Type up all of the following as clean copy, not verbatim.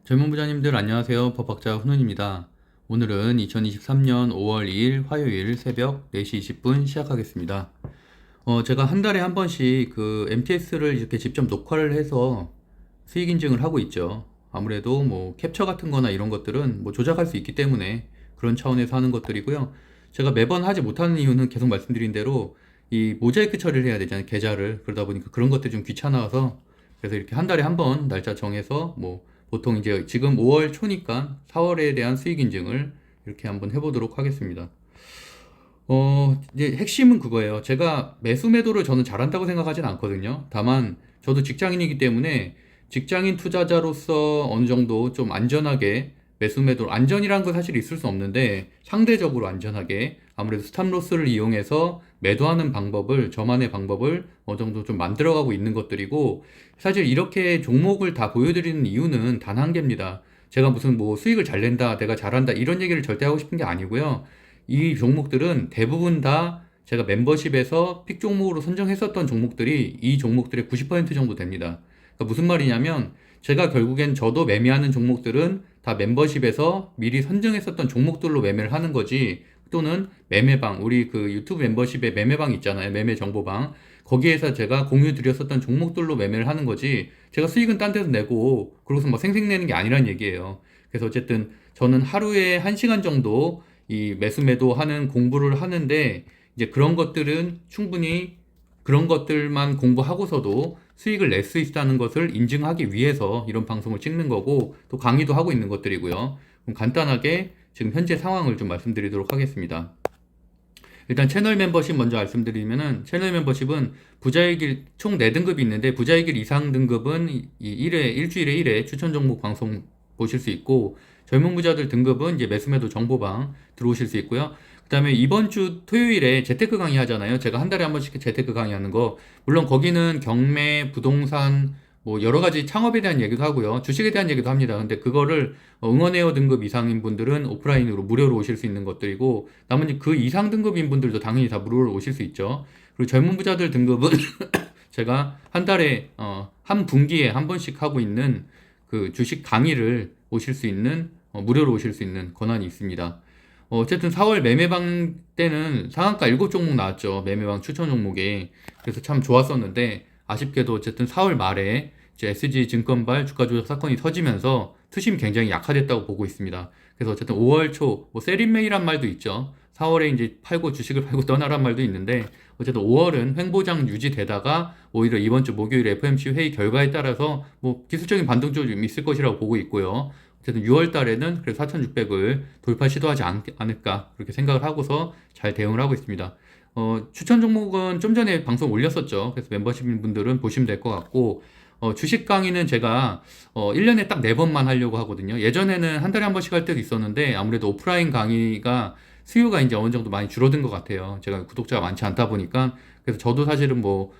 젊은 부자님들 안녕하세요. 법학자 훈훈입니다. 오늘은 2023년 5월 2일 화요일 새벽 4시 20분 시작하겠습니다. 제가 한 달에 한 번씩 그 MTS를 이렇게 직접 녹화를 해서 수익 인증을 하고 있죠. 아무래도 뭐 캡처 같은 거나 이런 것들은 뭐 조작할 수 있기 때문에 그런 차원에서 하는 것들이고요. 제가 매번 하지 못하는 이유는 계속 말씀드린 대로 이 모자이크 처리를 해야 되잖아요. 계좌를. 그러다 보니까 그런 것들이 좀 귀찮아서 그래서 이렇게 한 달에 한 번 날짜 정해서 뭐 보통 이제 지금 5월 초니까 4월에 대한 수익 인증을 이렇게 한번 해보도록 하겠습니다. 이제 핵심은 그거예요. 제가 매수 매도를 저는 잘한다고 생각하진 않거든요. 다만 저도 직장인이기 때문에 직장인 투자자로서 어느 정도 좀 안전하게 매수 매도, 안전이란 건 사실 있을 수 없는데 상대적으로 안전하게 아무래도 스탑로스를 이용해서 매도하는 방법을, 저만의 방법을 어느 정도 좀 만들어가고 있는 것들이고, 사실 이렇게 종목을 다 보여드리는 이유는 단 한 개입니다. 제가 무슨 뭐 수익을 잘 낸다, 내가 잘한다 이런 얘기를 절대 하고 싶은 게 아니고요. 이 종목들은 대부분 다 제가 멤버십에서 픽 종목으로 선정했었던 종목들이 이 종목들의 90% 정도 됩니다. 그러니까 무슨 말이냐면 제가 결국엔 저도 매매하는 종목들은 다 멤버십에서 미리 선정했었던 종목들로 매매를 하는 거지, 또는 매매방, 우리 그 유튜브 멤버십에 매매방 있잖아요. 매매 정보방. 거기에서 제가 공유 드렸었던 종목들로 매매를 하는 거지, 제가 수익은 딴 데서 내고 그러고서 뭐 생색내는 게 아니란 얘기예요. 그래서 어쨌든 저는 하루에 1시간 정도 이 매수 매도 하는 공부를 하는데, 이제 그런 것들은 충분히 그런 것들만 공부하고서도 수익을 낼 수 있다는 것을 인증하기 위해서 이런 방송을 찍는 거고, 또 강의도 하고 있는 것들이고요. 그럼 간단하게 지금 현재 상황을 좀 말씀드리도록 하겠습니다. 일단 채널 멤버십 먼저 말씀드리면은, 채널 멤버십은 부자의 길 총 4등급이 있는데, 부자의 길 이상 등급은 일주일에 1회 추천 종목 방송 보실 수 있고, 젊은 부자들 등급은 이제 매수매도 정보방 들어오실 수 있고요. 그다음에 이번 주 토요일에 재테크 강의 하잖아요. 제가 한 달에 한 번씩 재테크 강의하는 거. 물론 거기는 경매, 부동산, 뭐 여러 가지 창업에 대한 얘기도 하고요. 주식에 대한 얘기도 합니다. 근데 그거를 응원회원 등급 이상인 분들은 오프라인으로 무료로 오실 수 있는 것들이고, 나머지 그 이상 등급인 분들도 당연히 다 무료로 오실 수 있죠. 그리고 젊은 부자들 등급은 제가 한 달에 한 분기에 한 번씩 하고 있는 그 주식 강의를 오실 수 있는, 무료로 오실 수 있는 권한이 있습니다. 어쨌든 4월 매매방 때는 상한가 7종목 나왔죠. 매매방 추천 종목에. 그래서 참 좋았었는데, 아쉽게도 어쨌든 4월 말에 이제 SG증권발 주가 조작 사건이 터지면서 투심이 굉장히 약화됐다고 보고 있습니다. 그래서 어쨌든 5월 초, 뭐 세린메이란 말도 있죠. 4월에 이제 주식을 팔고 떠나란 말도 있는데, 어쨌든 5월은 횡보장 유지되다가 오히려 이번 주 목요일 FOMC 회의 결과에 따라서 뭐 기술적인 반등도 좀 있을 것이라고 보고 있고요. 어쨌든 6월 달에는 그래서 4,600을 돌파 시도하지 않을까 그렇게 생각을 하고서 잘 대응을 하고 있습니다. 추천 종목은 좀 전에 방송 올렸었죠. 그래서 멤버십인 분들은 보시면 될 것 같고, 주식 강의는 제가 1년에 딱 4번만 하려고 하거든요. 예전에는 한 달에 한 번씩 할 때도 있었는데, 아무래도 오프라인 강의가 수요가 이제 어느 정도 많이 줄어든 것 같아요. 제가 구독자가 많지 않다 보니까. 그래서 저도 사실은 뭐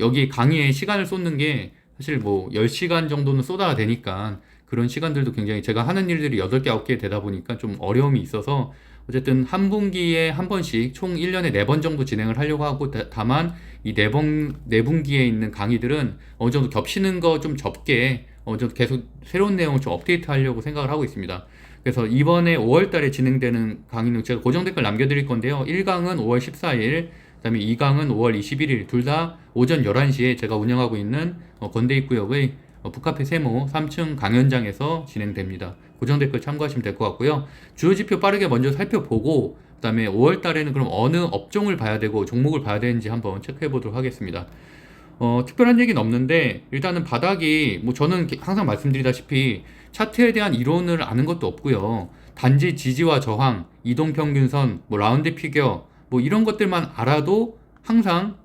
여기 강의에 시간을 쏟는 게 사실 뭐 10시간 정도는 쏟아야 되니까, 그런 시간들도 굉장히 제가 하는 일들이 8개, 9개 되다 보니까 좀 어려움이 있어서 어쨌든 한 분기에 한 번씩 총 1년에 4번 정도 진행을 하려고 하고, 다만 이 4분기에 있는 강의들은 어느 정도 겹치는 거 좀 적게 어느 정도 계속 새로운 내용을 좀 업데이트 하려고 생각을 하고 있습니다. 그래서 이번에 5월 달에 진행되는 강의는 제가 고정 댓글 남겨드릴 건데요. 1강은 5월 14일, 그다음에 2강은 5월 21일, 둘 다 오전 11시에 제가 운영하고 있는 건대입구역의 북카페 세모 3층 강연장에서 진행됩니다. 고정 댓글 참고하시면 될 것 같고요. 주요 지표 빠르게 먼저 살펴보고, 그다음에 5월 달에는 그럼 어느 업종을 봐야 되고 종목을 봐야 되는지 한번 체크해 보도록 하겠습니다. 특별한 얘기는 없는데, 일단은 바닥이 뭐 저는 항상 말씀드리다시피 차트에 대한 이론을 아는 것도 없고요. 단지 지지와 저항, 이동평균선, 뭐 라운드 피겨, 뭐 이런 것들만 알아도 항상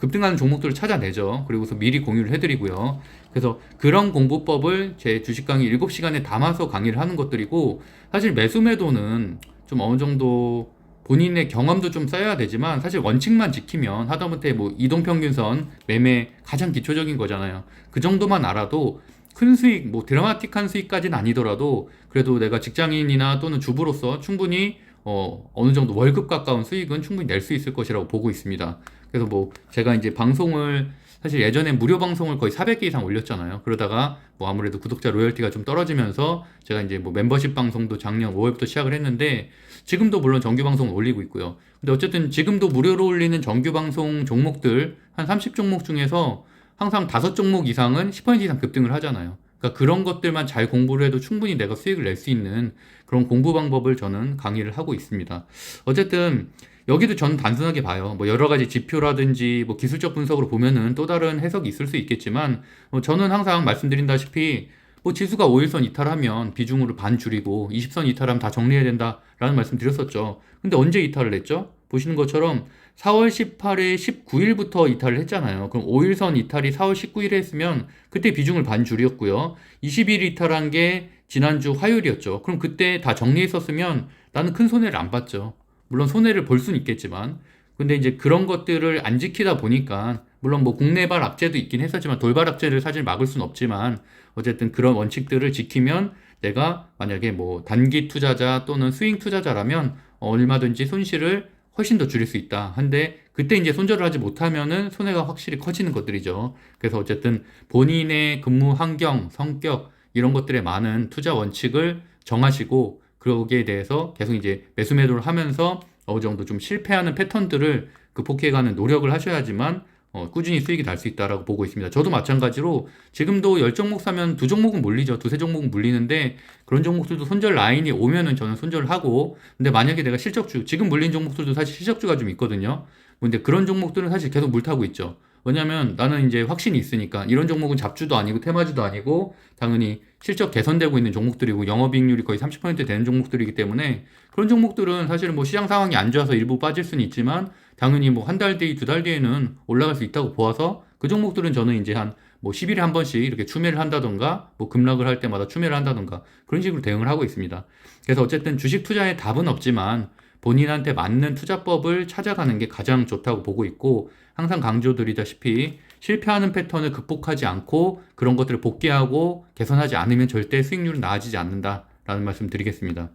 급등하는 종목들을 찾아내죠. 그리고서 미리 공유를 해드리고요. 그래서 그런 공부법을 제 주식 강의 7시간에 담아서 강의를 하는 것들이고, 사실 매수 매도는 좀 어느 정도 본인의 경험도 좀 쌓여야 되지만, 사실 원칙만 지키면 하다못해 뭐 이동평균선 매매 가장 기초적인 거잖아요. 그 정도만 알아도 큰 수익, 뭐 드라마틱한 수익까지는 아니더라도 그래도 내가 직장인이나 또는 주부로서 충분히 어느 정도 월급 가까운 수익은 충분히 낼 수 있을 것이라고 보고 있습니다. 그래서 뭐 제가 이제 방송을 사실 예전에 무료 방송을 거의 400개 이상 올렸잖아요. 그러다가 뭐 아무래도 구독자 로열티가 좀 떨어지면서 제가 이제 뭐 멤버십 방송도 작년 5월부터 시작을 했는데 지금도 물론 정규 방송을 올리고 있고요. 근데 어쨌든 지금도 무료로 올리는 정규 방송 종목들 한 30종목 중에서 항상 5종목 이상은 10% 이상 급등을 하잖아요. 그러니까 그런 것들만 잘 공부를 해도 충분히 내가 수익을 낼 수 있는 그런 공부 방법을 저는 강의를 하고 있습니다. 어쨌든 여기도 저는 단순하게 봐요. 뭐 여러 가지 지표라든지 뭐 기술적 분석으로 보면은 또 다른 해석이 있을 수 있겠지만 저는 항상 말씀드린다시피 뭐 지수가 5일선 이탈하면 비중으로 반 줄이고 20선 이탈하면 다 정리해야 된다라는 말씀 드렸었죠. 근데 언제 이탈을 했죠? 보시는 것처럼 4월 18일, 19일부터 이탈을 했잖아요. 그럼 5일선 이탈이 4월 19일에 했으면 그때 비중을 반 줄였고요. 20일 이탈한 게 지난주 화요일이었죠. 그럼 그때 다 정리했었으면 나는 큰 손해를 안 봤죠. 물론 손해를 볼 수는 있겠지만 근데 이제 그런 것들을 안 지키다 보니까 물론 뭐 국내발 악재도 있긴 했었지만 돌발 악재를 사실 막을 수는 없지만 어쨌든 그런 원칙들을 지키면 내가 만약에 뭐 단기 투자자 또는 스윙 투자자라면 얼마든지 손실을 훨씬 더 줄일 수 있다. 한데 그때 이제 손절을 하지 못하면은 손해가 확실히 커지는 것들이죠. 그래서 어쨌든 본인의 근무 환경, 성격 이런 것들에 많은 투자 원칙을 정하시고 거기에 대해서 계속 이제 매수 매도를 하면서 어느 정도 좀 실패하는 패턴들을 극복해가는 노력을 하셔야지만 꾸준히 수익이 날 수 있다라고 보고 있습니다. 저도 마찬가지로 지금도 10종목 사면 2종목은 물리죠. 두세 종목은 물리는데 그런 종목들도 손절 라인이 오면은 저는 손절을 하고 근데 만약에 내가 실적주 지금 물린 종목들도 사실 실적주가 좀 있거든요. 근데 그런 종목들은 사실 계속 물타고 있죠. 왜냐면 나는 이제 확신이 있으니까 이런 종목은 잡주도 아니고 테마주도 아니고 당연히 실적 개선되고 있는 종목들이고 영업이익률이 거의 30% 되는 종목들이기 때문에 그런 종목들은 사실은 뭐 시장 상황이 안 좋아서 일부 빠질 수는 있지만 당연히 뭐 한 달 뒤, 두 달 뒤에는 올라갈 수 있다고 보아서 그 종목들은 저는 이제 한 뭐 10일에 한 번씩 이렇게 추매를 한다던가 뭐 급락을 할 때마다 추매를 한다던가 그런 식으로 대응을 하고 있습니다. 그래서 어쨌든 주식 투자에 답은 없지만 본인한테 맞는 투자법을 찾아가는 게 가장 좋다고 보고 있고 항상 강조드리다시피 실패하는 패턴을 극복하지 않고 그런 것들을 복귀하고 개선하지 않으면 절대 수익률은 나아지지 않는다라는 말씀 드리겠습니다.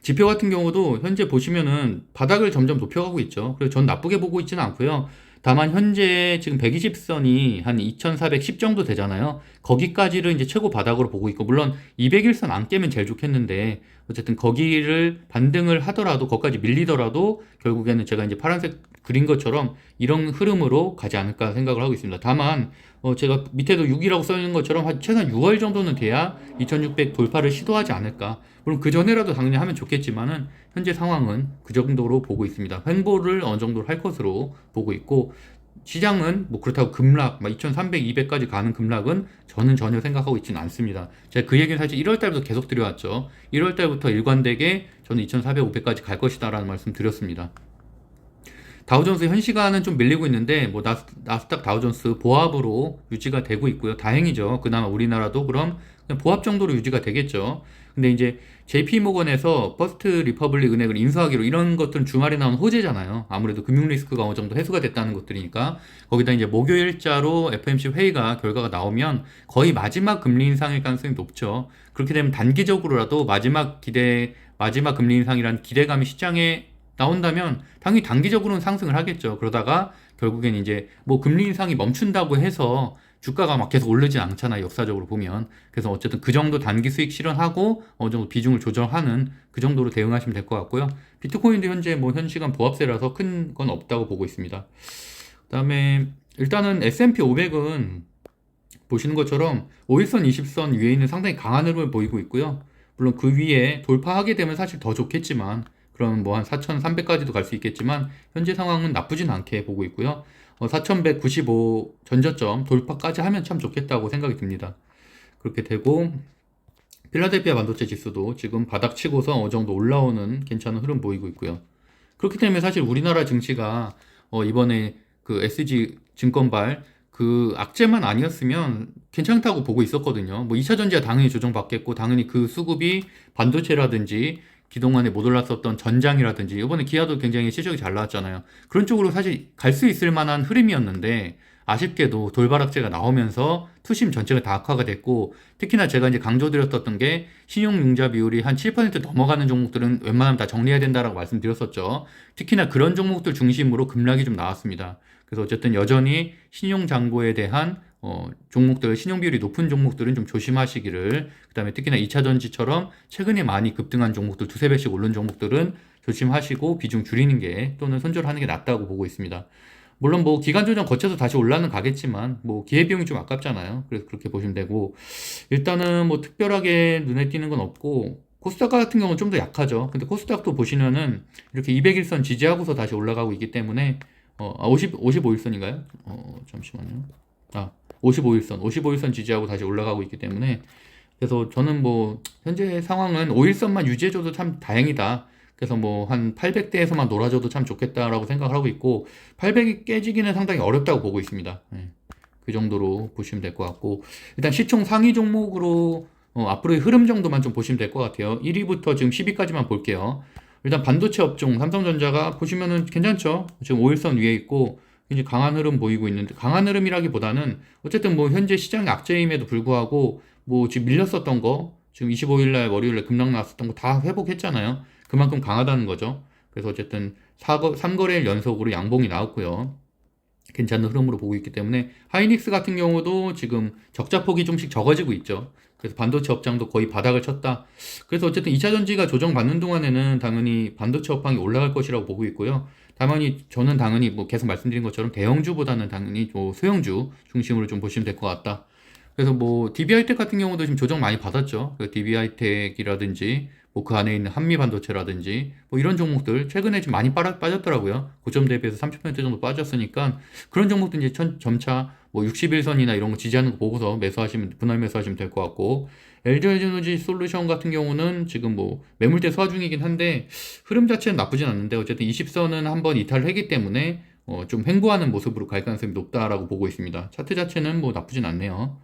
지표 같은 경우도 현재 보시면은 바닥을 점점 높여가고 있죠. 그래서 전 나쁘게 보고 있지는 않고요. 다만 현재 지금 120선이 한 2410 정도 되잖아요. 거기까지를 이제 최고 바닥으로 보고 있고 물론 201선 안 깨면 제일 좋겠는데 어쨌든 거기를 반등을 하더라도 거기까지 밀리더라도 결국에는 제가 이제 파란색 그린 것처럼 이런 흐름으로 가지 않을까 생각을 하고 있습니다. 다만 제가 밑에도 6이라고 써 있는 것처럼 한 최소한 6월 정도는 돼야 2600 돌파를 시도하지 않을까. 물론 그 전에라도 당연히 하면 좋겠지만은 현재 상황은 그 정도로 보고 있습니다. 횡보를 어느 정도 할 것으로 보고 있고 시장은 뭐 그렇다고 급락, 막 2300, 200까지 가는 급락은 저는 전혀 생각하고 있지는 않습니다. 제가 그 얘기는 사실 1월 달부터 계속 드려왔죠. 1월 달부터 일관되게 저는 2400, 500까지 갈 것이다라는 말씀 드렸습니다. 다우존스 현 시간은 좀 밀리고 있는데 뭐 나스닥 다우존스 보합으로 유지가 되고 있고요. 다행이죠. 그나마 우리나라도 그럼 그냥 보합 정도로 유지가 되겠죠. 근데 이제 JP모건에서 퍼스트 리퍼블릭 은행을 인수하기로 이런 것들은 주말에 나온 호재잖아요. 아무래도 금융 리스크가 어느 정도 해소가 됐다는 것들이니까 거기다 이제 목요일자로 FOMC 회의가 결과가 나오면 거의 마지막 금리 인상일 가능성이 높죠. 그렇게 되면 단기적으로라도 마지막 금리 인상이라는 기대감이 시장에 나온다면 당연히 단기적으로는 상승을 하겠죠. 그러다가 결국엔 이제 뭐 금리 인상이 멈춘다고 해서 주가가 막 계속 오르진 않잖아요. 역사적으로 보면. 그래서 어쨌든 그 정도 단기 수익 실현하고 어느 정도 비중을 조정하는 그 정도로 대응하시면 될 것 같고요. 비트코인도 현재 뭐 현 시간 보합세라서 큰 건 없다고 보고 있습니다. 그다음에 일단은 S&P 500은 보시는 것처럼 5일선, 20선 위에 있는 상당히 강한 흐름을 보이고 있고요. 물론 그 위에 돌파하게 되면 사실 더 좋겠지만 그럼 뭐 한 4,300까지도 갈 수 있겠지만 현재 상황은 나쁘진 않게 보고 있고요. 4,195 전저점 돌파까지 하면 참 좋겠다고 생각이 듭니다. 그렇게 되고 필라델피아 반도체 지수도 지금 바닥 치고서 어느 정도 올라오는 괜찮은 흐름 보이고 있고요. 그렇기 때문에 사실 우리나라 증시가 이번에 그 SG 증권발 그 악재만 아니었으면 괜찮다고 보고 있었거든요. 뭐 2차 전지가 당연히 조정받겠고 당연히 그 수급이 반도체라든지 그동안에 못 올랐었던 전장이라든지 이번에 기아도 굉장히 실적이 잘 나왔잖아요. 그런 쪽으로 사실 갈 수 있을 만한 흐름이었는데 아쉽게도 돌발악재가 나오면서 투심 전체가 다 악화가 됐고 특히나 제가 이제 강조드렸던 게 신용융자 비율이 한 7% 넘어가는 종목들은 웬만하면 다 정리해야 된다라고 말씀드렸었죠. 특히나 그런 종목들 중심으로 급락이 좀 나왔습니다. 그래서 어쨌든 여전히 신용 잔고에 대한 종목들, 신용 비율이 높은 종목들은 좀 조심하시기를, 그다음에 특히나 2차 전지처럼 최근에 많이 급등한 종목들, 두세 배씩 오른 종목들은 조심하시고 비중 줄이는 게 또는 손절하는 게 낫다고 보고 있습니다. 물론 뭐 기간 조정 거쳐서 다시 올라는 가겠지만 뭐 기회비용이 좀 아깝잖아요. 그래서 그렇게 보시면 되고, 일단은 뭐 특별하게 눈에 띄는 건 없고, 코스닥 같은 경우는 좀 더 약하죠. 근데 코스닥도 보시면은 이렇게 200일선 지지하고서 다시 올라가고 있기 때문에 55일선인가요? 잠시만요. 55일선 지지하고 다시 올라가고 있기 때문에, 그래서 저는 뭐 현재 상황은 5일선만 유지해줘도 참 다행이다. 그래서 뭐 한 800대에서만 놀아줘도 참 좋겠다라고 생각을 하고 있고, 800이 깨지기는 상당히 어렵다고 보고 있습니다. 예, 그 정도로 보시면 될 것 같고, 일단 시총 상위 종목으로 앞으로의 흐름 정도만 좀 보시면 될 것 같아요. 1위부터 지금 10위까지만 볼게요. 일단 반도체 업종 삼성전자가 보시면은 괜찮죠. 지금 5일선 위에 있고 이제 강한 흐름 보이고 있는데, 강한 흐름이라기보다는 어쨌든 뭐 현재 시장 약재임에도 불구하고 뭐 지금 밀렸었던 거, 지금 25일날 월요일날 급락 나왔었던 거 다 회복했잖아요. 그만큼 강하다는 거죠. 그래서 어쨌든 3거래일 연속으로 양봉이 나왔고요. 괜찮은 흐름으로 보고 있기 때문에, 하이닉스 같은 경우도 지금 적자폭이 좀씩 적어지고 있죠. 그래서 반도체 업장도 거의 바닥을 쳤다. 그래서 어쨌든 2차 전지가 조정받는 동안에는 당연히 반도체 업황이 올라갈 것이라고 보고 있고요. 저는 당연히 뭐 계속 말씀드린 것처럼 대형주보다는 당연히 뭐 소형주 중심으로 좀 보시면 될 것 같다. 그래서 뭐 DB하이텍 같은 경우도 지금 조정 많이 받았죠. 그 DB하이텍이라든지 뭐 그 안에 있는 한미반도체라든지 뭐 이런 종목들 최근에 좀 많이 빠졌더라고요. 고점 대비해서 30% 정도 빠졌으니까, 그런 종목들 이제 점차 뭐 61선이나 이런 거 지지하는 거 보고서 분할 매수하시면 될 것 같고, LG에너지 솔루션 같은 경우는 지금 뭐 매물대 소화 중이긴 한데 흐름 자체는 나쁘진 않는데, 어쨌든 20선은 한번 이탈을 했기 때문에 좀 횡보하는 모습으로 갈 가능성이 높다라고 보고 있습니다. 차트 자체는 뭐 나쁘진 않네요.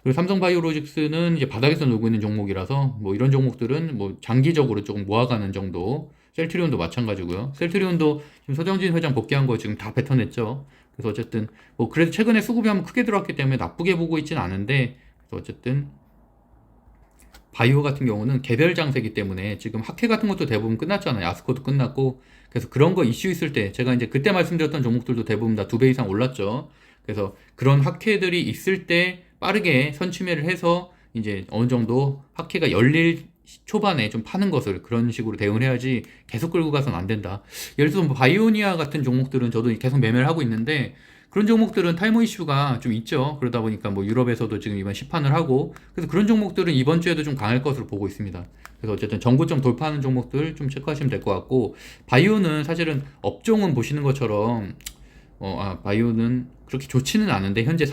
그리고 삼성바이오로직스는 이제 바닥에서 놀고 있는 종목이라서 뭐 이런 종목들은 뭐 장기적으로 조금 모아가는 정도. 셀트리온도 마찬가지고요. 셀트리온도 지금 서정진 회장 복귀한 거 지금 다 뱉어냈죠. 그래서 어쨌든 뭐 그래도 최근에 수급이 한번 크게 들어왔기 때문에 나쁘게 보고 있지는 않은데, 그래서 어쨌든 바이오 같은 경우는 개별 장세기 때문에 지금 학회 같은 것도 대부분 끝났잖아요. 아스코도 끝났고. 그래서 그런 거 이슈 있을 때, 제가 이제 그때 말씀드렸던 종목들도 대부분 다 2배 이상 올랐죠. 그래서 그런 학회들이 있을 때 빠르게 선취매를 해서 이제 어느 정도 학회가 열릴 초반에 좀 파는 것을, 그런 식으로 대응을 해야지 계속 끌고 가서는 안 된다. 예를 들어서 뭐 바이오니아 같은 종목들은 저도 계속 매매를 하고 있는데, 그런 종목들은 탈모 이슈가 좀 있죠. 그러다 보니까 뭐 유럽에서도 지금 이번 시판을 하고, 그래서 그런 종목들은 이번 주에도 좀 강할 것으로 보고 있습니다. 그래서 어쨌든 전고점 돌파하는 종목들 좀 체크하시면 될 것 같고, 바이오는 사실은 업종은 보시는 것처럼 바이오는 그렇게 좋지는 않은데, 현재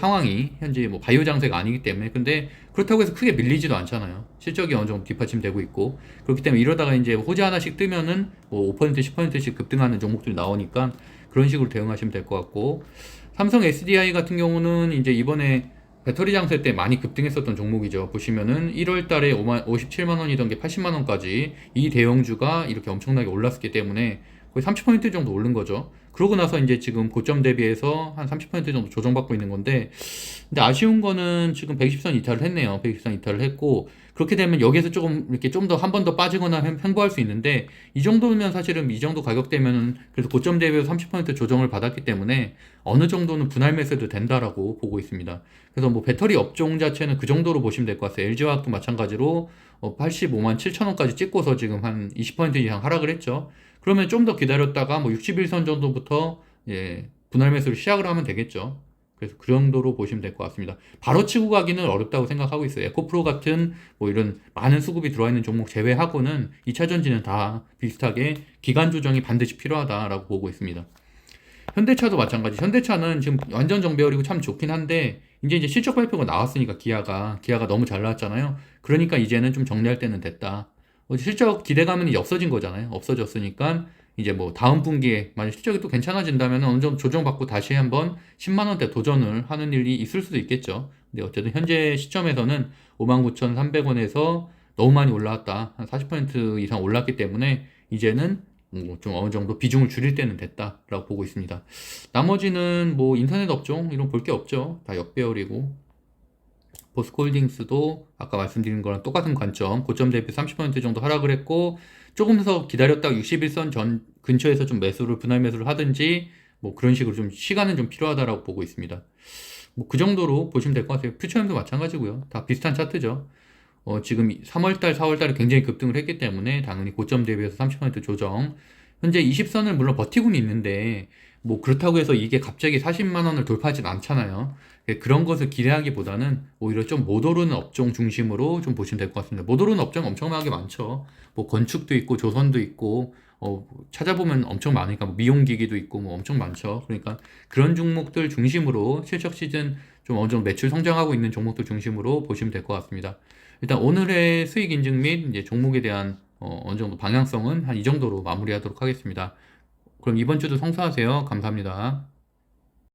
뭐 바이오 장세가 아니기 때문에. 근데 그렇다고 해서 크게 밀리지도 않잖아요. 실적이 어느 정도 뒷받침되고 있고. 그렇기 때문에 이러다가 이제 호재 하나씩 뜨면은 뭐 5%, 10%씩 급등하는 종목들이 나오니까 그런 식으로 대응하시면 될 것 같고, 삼성 SDI 같은 경우는 이제 이번에 배터리 장세 때 많이 급등했었던 종목이죠. 보시면은 1월 달에 57만 원이던 게 80만 원까지 이 대형주가 이렇게 엄청나게 올랐기 때문에 거의 30% 정도 오른 거죠. 그러고 나서 이제 지금 고점 대비해서 한 30% 정도 조정받고 있는 건데, 근데 아쉬운 거는 지금 120선 이탈을 했네요. 120선 이탈을 했고, 그렇게 되면 여기에서 조금 이렇게 좀 더 한 번 더 빠지거나 횡보할 수 있는데, 이 정도면 사실은 이 정도 가격대면은 그래도 고점 대비해서 30% 조정을 받았기 때문에 어느 정도는 분할 매수도 된다라고 보고 있습니다. 그래서 뭐 배터리 업종 자체는 그 정도로 보시면 될 것 같아요. LG화학도 마찬가지로 85만 7천 원까지 찍고서 지금 한 20% 이상 하락을 했죠. 그러면 좀 더 기다렸다가 뭐 61선 정도부터 분할 매수를 시작을 하면 되겠죠. 그래서 그 정도로 보시면 될 것 같습니다. 바로 치고 가기는 어렵다고 생각하고 있어요. 에코프로 같은 뭐 이런 많은 수급이 들어와 있는 종목 제외하고는 2차 전지는 다 비슷하게 기간 조정이 반드시 필요하다라고 보고 있습니다. 현대차도 마찬가지. 현대차는 지금 완전 정배열이고 참 좋긴 한데, 이제 실적 발표가 나왔으니까 기아가 너무 잘 나왔잖아요. 그러니까 이제는 좀 정리할 때는 됐다. 실적 기대감은 없어진 거잖아요. 없어졌으니까 이제 뭐 다음 분기에 만약 실적이 또 괜찮아진다면 어느 정도 조정받고 다시 한번 10만 원대 도전을 하는 일이 있을 수도 있겠죠. 근데 어쨌든 현재 시점에서는 59,300원에서 너무 많이 올라왔다. 한 40% 이상 올랐기 때문에 이제는 좀 어느 정도 비중을 줄일 때는 됐다라고 보고 있습니다. 나머지는 뭐 인터넷 업종 이런 볼 게 없죠. 다 역배열이고, 보스코홀딩스도 아까 말씀드린 거랑 똑같은 관점, 고점 대비 30% 정도 하락을 했고, 조금 더 기다렸다가 61선 전 근처에서 좀 분할 매수를 하든지 뭐 그런 식으로 좀 시간은 좀 필요하다라고 보고 있습니다. 뭐 그 정도로 보시면 될 것 같아요. 퓨처엠도 마찬가지고요. 다 비슷한 차트죠. 지금 3월달, 4월달에 굉장히 급등을 했기 때문에 당연히 고점 대비해서 30% 조정. 현재 20선을 물론 버티고는 있는데 뭐 그렇다고 해서 이게 갑자기 40만 원을 돌파하진 않잖아요. 그런 것을 기대하기보다는 오히려 좀 못 오르는 업종 중심으로 좀 보시면 될 것 같습니다. 못 오르는 업종 엄청나게 많죠. 뭐 건축도 있고 조선도 있고 찾아보면 엄청 많으니까 뭐 미용기기도 있고 뭐 엄청 많죠. 그러니까 그런 종목들 중심으로 실적 시즌 좀 어느 정도 매출 성장하고 있는 종목들 중심으로 보시면 될 것 같습니다. 일단 오늘의 수익 인증 및 이제 종목에 대한 어느 정도 방향성은 한 이 정도로 마무리하도록 하겠습니다. 그럼 이번 주도 성사하세요. 감사합니다.